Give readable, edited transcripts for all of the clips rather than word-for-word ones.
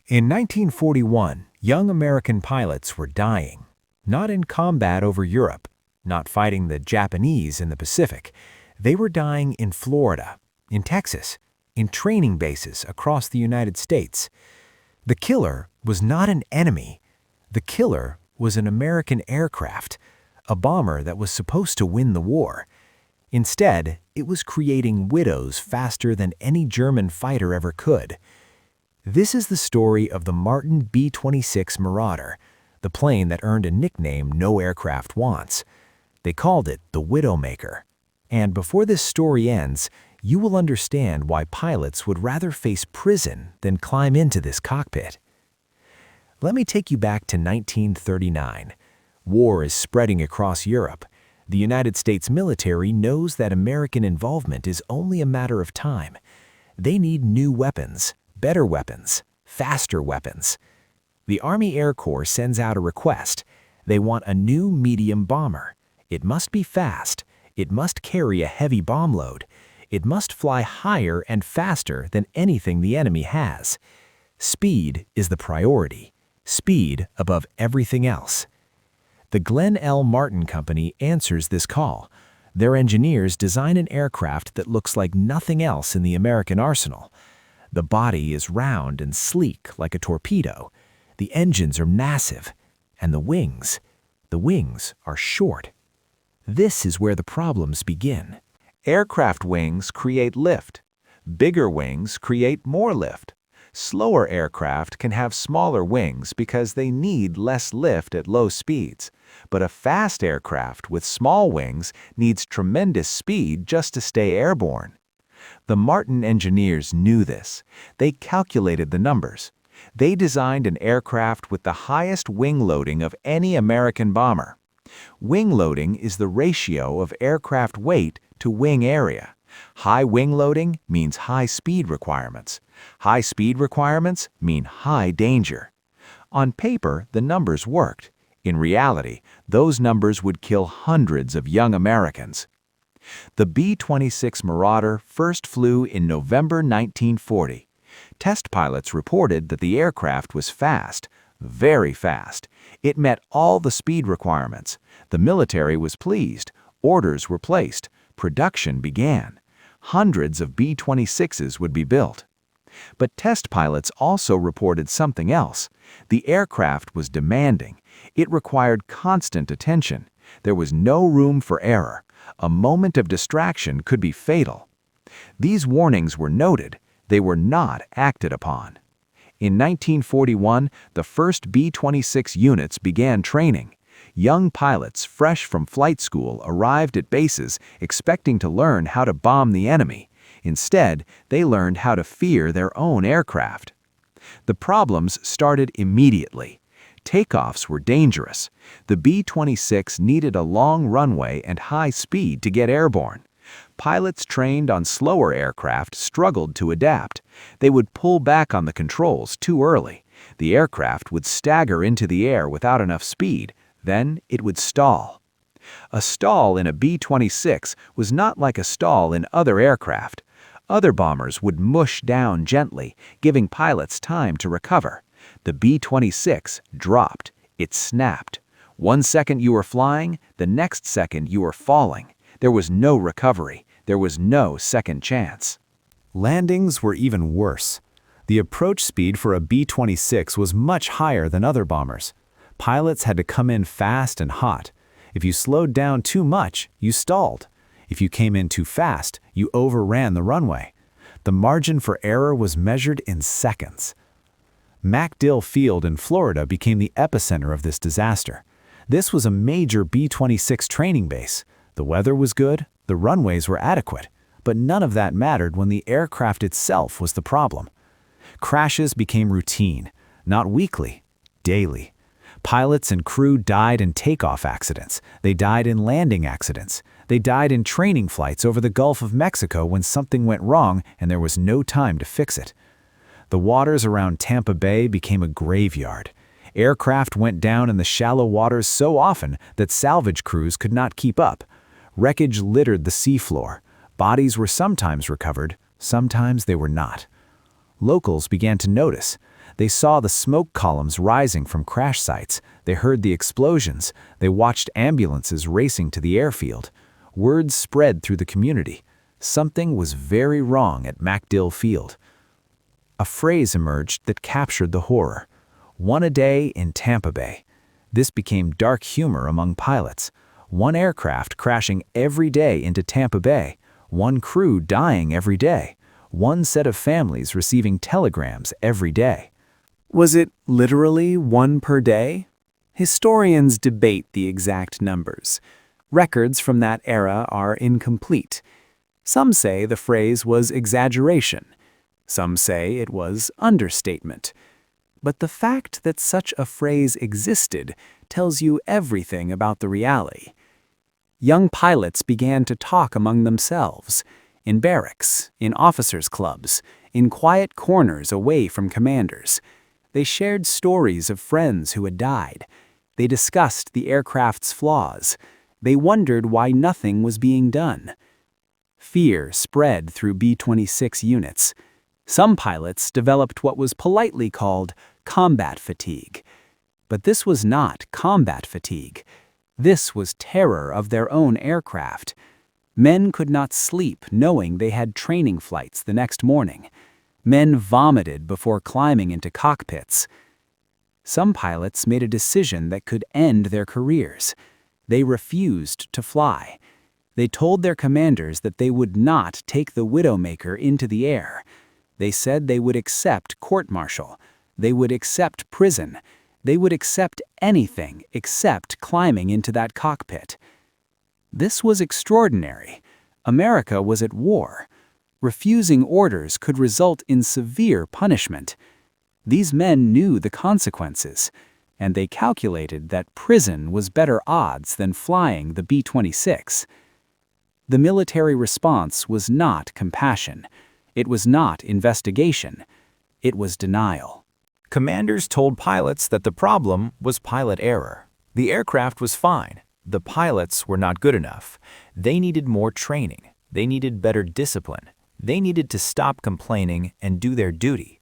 In 1941, young American pilots were dying, not in combat over Europe, not fighting the Japanese in the Pacific. They were dying in Florida, in Texas, in training bases across the United States. The killer was not an enemy. The killer was an American aircraft, a bomber that was supposed to win the war. Instead, it was creating widows faster than any German fighter ever could. This is the story of the Martin B-26 Marauder, the plane that earned a nickname no aircraft wants. They called it the Widowmaker. And before this story ends, you will understand why pilots would rather face prison than climb into this cockpit. Let me take you back to 1939. War is spreading across Europe. The United States military knows that American involvement is only a matter of time. They need new weapons, better weapons, faster weapons. The Army Air Corps sends out a request. They want a new medium bomber. It must be fast. It must carry a heavy bomb load. It must fly higher and faster than anything the enemy has. Speed is the priority. Speed above everything else. The Glenn L. Martin Company answers this call. Their engineers design an aircraft that looks like nothing else in the American arsenal. The body is round and sleek like a torpedo. The engines are massive. And the wings are short. This is where the problems begin. Aircraft wings create lift. Bigger wings create more lift. Slower aircraft can have smaller wings because they need less lift at low speeds. But a fast aircraft with small wings needs tremendous speed just to stay airborne. The Martin engineers knew this. They calculated the numbers. They designed an aircraft with the highest wing loading of any American bomber. Wing loading is the ratio of aircraft weight to wing area. High wing loading means high speed requirements. High speed requirements mean high danger. On paper, the numbers worked. In reality, those numbers would kill hundreds of young Americans. The B-26 Marauder first flew in November 1940. Test pilots reported that the aircraft was fast, very fast. It met all the speed requirements. The military was pleased. Orders were placed. Production began. Hundreds of B-26s would be built. But test pilots also reported something else. The aircraft was demanding. It required constant attention. There was no room for error. A moment of distraction could be fatal. These warnings were noted. They were not acted upon. In 1941, the first B-26 units began training. Young pilots fresh from flight school arrived at bases expecting to learn how to bomb the enemy. Instead, they learned how to fear their own aircraft. The problems started immediately. Takeoffs were dangerous. The B-26 needed a long runway and high speed to get airborne. Pilots trained on slower aircraft struggled to adapt. They would pull back on the controls too early. The aircraft would stagger into the air without enough speed. Then it would stall. A stall in a B-26 was not like a stall in other aircraft. Other bombers would mush down gently, giving pilots time to recover. The B-26 dropped. It snapped. 1 second you were flying, the next second you were falling. There was no recovery. There was no second chance. Landings were even worse. The approach speed for a B-26 was much higher than other bombers. Pilots had to come in fast and hot. If you slowed down too much, you stalled. If you came in too fast, you overran the runway. The margin for error was measured in seconds. MacDill Field in Florida became the epicenter of this disaster. This was a major B-26 training base. The weather was good, the runways were adequate, but none of that mattered when the aircraft itself was the problem. Crashes became routine, not weekly, daily. Pilots and crew died in takeoff accidents. They died in landing accidents. They died in training flights over the Gulf of Mexico when something went wrong and there was no time to fix it. The waters around Tampa Bay became a graveyard. Aircraft went down in the shallow waters so often that salvage crews could not keep up. Wreckage littered the seafloor. Bodies were sometimes recovered, sometimes they were not. Locals began to notice. They saw the smoke columns rising from crash sites. They heard the explosions. They watched ambulances racing to the airfield. Word spread through the community. Something was very wrong at MacDill Field. A phrase emerged that captured the horror. One a day in Tampa Bay. This became dark humor among pilots. One aircraft crashing every day into Tampa Bay. One crew dying every day. One set of families receiving telegrams every day. Was it literally one per day? Historians debate the exact numbers. Records from that era are incomplete. Some say the phrase was exaggeration. Some say it was understatement. But the fact that such a phrase existed tells you everything about the reality. Young pilots began to talk among themselves, in barracks, in officers' clubs, in quiet corners away from commanders. They shared stories of friends who had died. They discussed the aircraft's flaws. They wondered why nothing was being done. Fear spread through B-26 units. Some pilots developed what was politely called combat fatigue. But this was not combat fatigue. This was terror of their own aircraft. Men could not sleep knowing they had training flights the next morning. Men vomited before climbing into cockpits. Some pilots made a decision that could end their careers. They refused to fly. They told their commanders that they would not take the Widowmaker into the air. They said they would accept court-martial. They would accept prison. They would accept anything except climbing into that cockpit. This was extraordinary. America was at war. Refusing orders could result in severe punishment. These men knew the consequences, and they calculated that prison was better odds than flying the B-26. The military response was not compassion. It was not investigation. It was denial. Commanders told pilots that the problem was pilot error. The aircraft was fine. The pilots were not good enough. They needed more training. They needed better discipline. They needed to stop complaining and do their duty.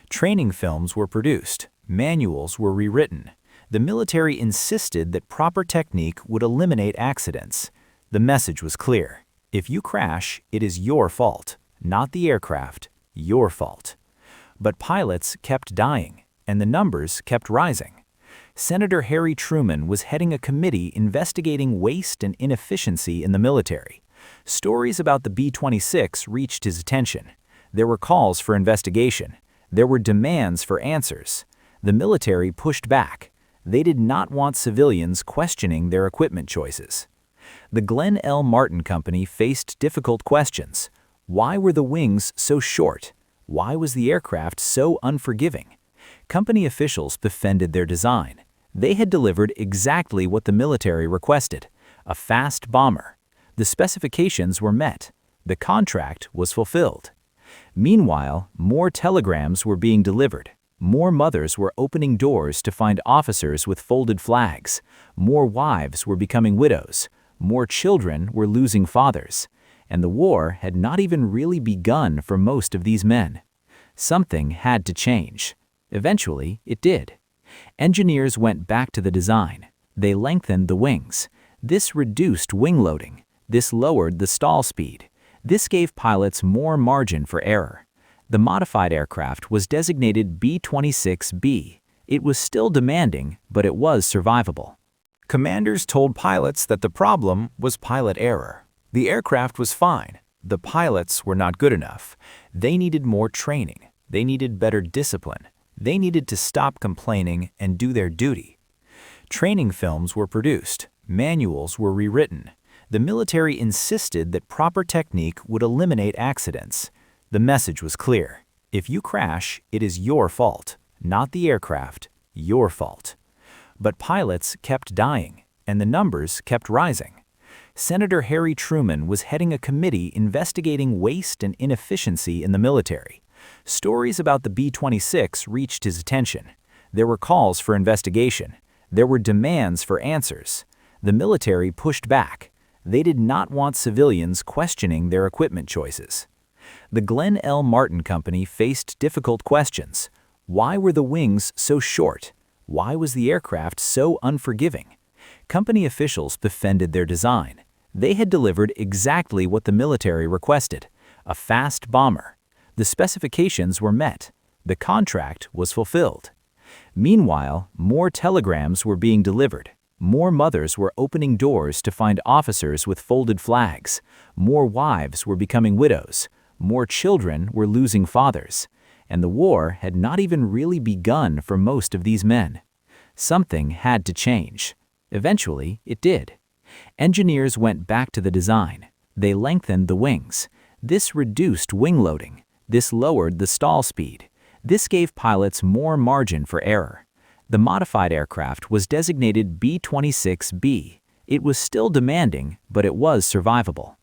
Training films were produced. Manuals were rewritten. The military insisted that proper technique would eliminate accidents. The message was clear. If you crash, it is your fault, not the aircraft, your fault. But pilots kept dying, and the numbers kept rising. Senator Harry Truman was heading a committee investigating waste and inefficiency in the military. Stories about the B-26 reached his attention. There were calls for investigation. There were demands for answers. The military pushed back. They did not want civilians questioning their equipment choices. The Glenn L. Martin Company faced difficult questions. Why were the wings so short? Why was the aircraft so unforgiving? Company officials defended their design. They had delivered exactly what the military requested, a fast bomber. The specifications were met. The contract was fulfilled. Meanwhile, more telegrams were being delivered. More mothers were opening doors to find officers with folded flags. More wives were becoming widows. More children were losing fathers. And the war had not even really begun for most of these men. Something had to change. Eventually, it did. Engineers went back to the design. They lengthened the wings. This reduced wing loading. This lowered the stall speed. This gave pilots more margin for error. The modified aircraft was designated B-26B. It was still demanding, but it was survivable. Commanders told pilots that the problem was pilot error. The aircraft was fine. The pilots were not good enough. They needed more training. They needed better discipline. They needed to stop complaining and do their duty. Training films were produced. Manuals were rewritten. The military insisted that proper technique would eliminate accidents. The message was clear. If you crash, it is your fault, not the aircraft, your fault. But pilots kept dying, and the numbers kept rising. Senator Harry Truman was heading a committee investigating waste and inefficiency in the military. Stories about the B-26 reached his attention. There were calls for investigation. There were demands for answers. The military pushed back. They did not want civilians questioning their equipment choices. The Glenn L. Martin Company faced difficult questions. Why were the wings so short? Why was the aircraft so unforgiving? Company officials defended their design. They had delivered exactly what the military requested: a fast bomber. The specifications were met. The contract was fulfilled. Meanwhile, more telegrams were being delivered. More mothers were opening doors to find officers with folded flags. More wives were becoming widows. More children were losing fathers. And the war had not even really begun for most of these men. Something had to change. Eventually, it did. Engineers went back to the design. They lengthened the wings. This reduced wing loading. This lowered the stall speed. This gave pilots more margin for error. The modified aircraft was designated B-26B. It was still demanding, but it was survivable.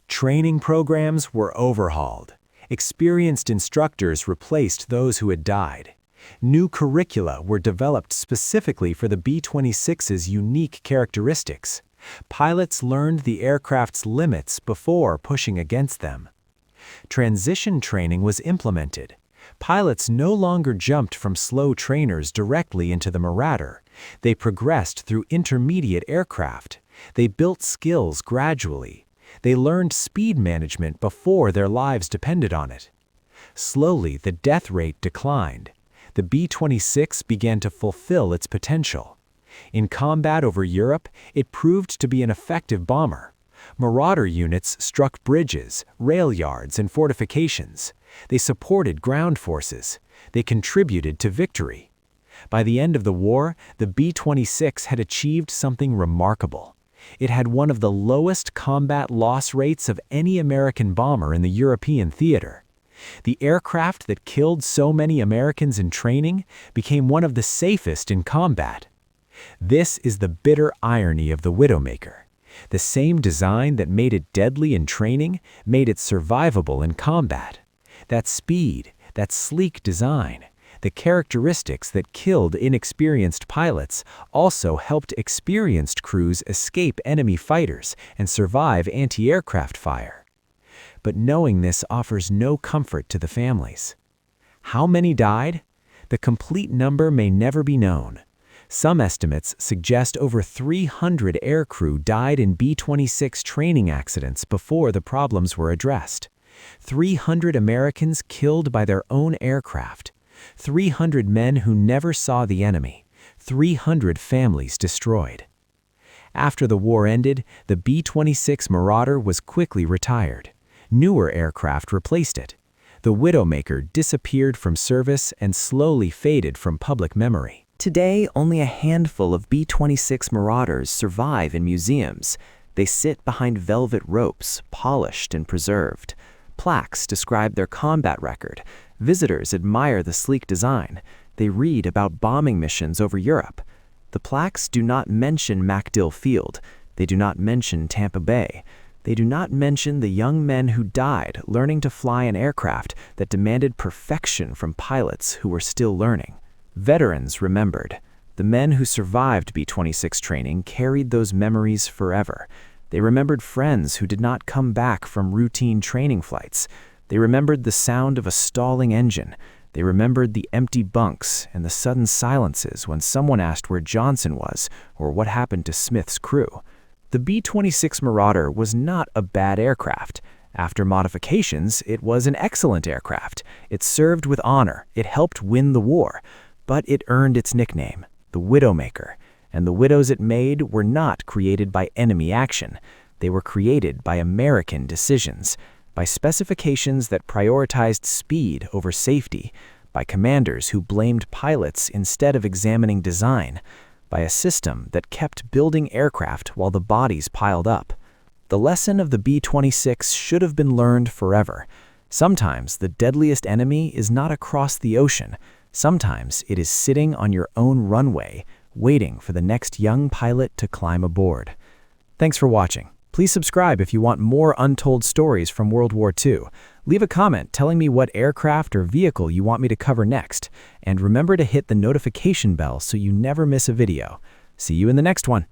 Training programs were overhauled. Experienced instructors replaced those who had died. New curricula were developed specifically for the B-26's unique characteristics. Pilots learned the aircraft's limits before pushing against them. Transition training was implemented. Pilots no longer jumped from slow trainers directly into the Marauder. They progressed through intermediate aircraft. They built skills gradually. They learned speed management before their lives depended on it. Slowly, the death rate declined. The B-26 began to fulfill its potential. In combat over Europe, it proved to be an effective bomber. Marauder units struck bridges, rail yards, and fortifications. They supported ground forces. They contributed to victory. By the end of the war, the B-26 had achieved something remarkable. It had one of the lowest combat loss rates of any American bomber in the European theater. The aircraft that killed so many Americans in training became one of the safest in combat. This is the bitter irony of the Widowmaker. The same design that made it deadly in training made it survivable in combat. That speed, that sleek design, the characteristics that killed inexperienced pilots also helped experienced crews escape enemy fighters and survive anti-aircraft fire. But knowing this offers no comfort to the families. How many died? The complete number may never be known. Some estimates suggest over 300 aircrew died in B-26 training accidents before the problems were addressed. 300 Americans killed by their own aircraft. 300 men who never saw the enemy. 300 families destroyed. After the war ended, the B-26 Marauder was quickly retired. Newer aircraft replaced it. The Widowmaker disappeared from service and slowly faded from public memory. Today, only a handful of B-26 Marauders survive in museums. They sit behind velvet ropes, polished and preserved. Plaques describe their combat record. Visitors admire the sleek design. They read about bombing missions over Europe. The plaques do not mention MacDill Field. They do not mention Tampa Bay. They do not mention the young men who died learning to fly an aircraft that demanded perfection from pilots who were still learning. Veterans remembered. The men who survived B-26 training carried those memories forever. They remembered friends who did not come back from routine training flights. They remembered the sound of a stalling engine. They remembered the empty bunks and the sudden silences when someone asked where Johnson was or what happened to Smith's crew. The B-26 Marauder was not a bad aircraft. After modifications, it was an excellent aircraft. It served with honor. It helped win the war. But it earned its nickname, the Widowmaker, and the widows it made were not created by enemy action. They were created by American decisions, by specifications that prioritized speed over safety, by commanders who blamed pilots instead of examining design, by a system that kept building aircraft while the bodies piled up. The lesson of the B-26 should have been learned forever. Sometimes the deadliest enemy is not across the ocean. Sometimes it is sitting on your own runway, waiting for the next young pilot to climb aboard. Thanks for watching. Please subscribe if you want more untold stories from World War II. Leave a comment telling me what aircraft or vehicle you want me to cover next. And remember to hit the notification bell so you never miss a video. See you in the next one.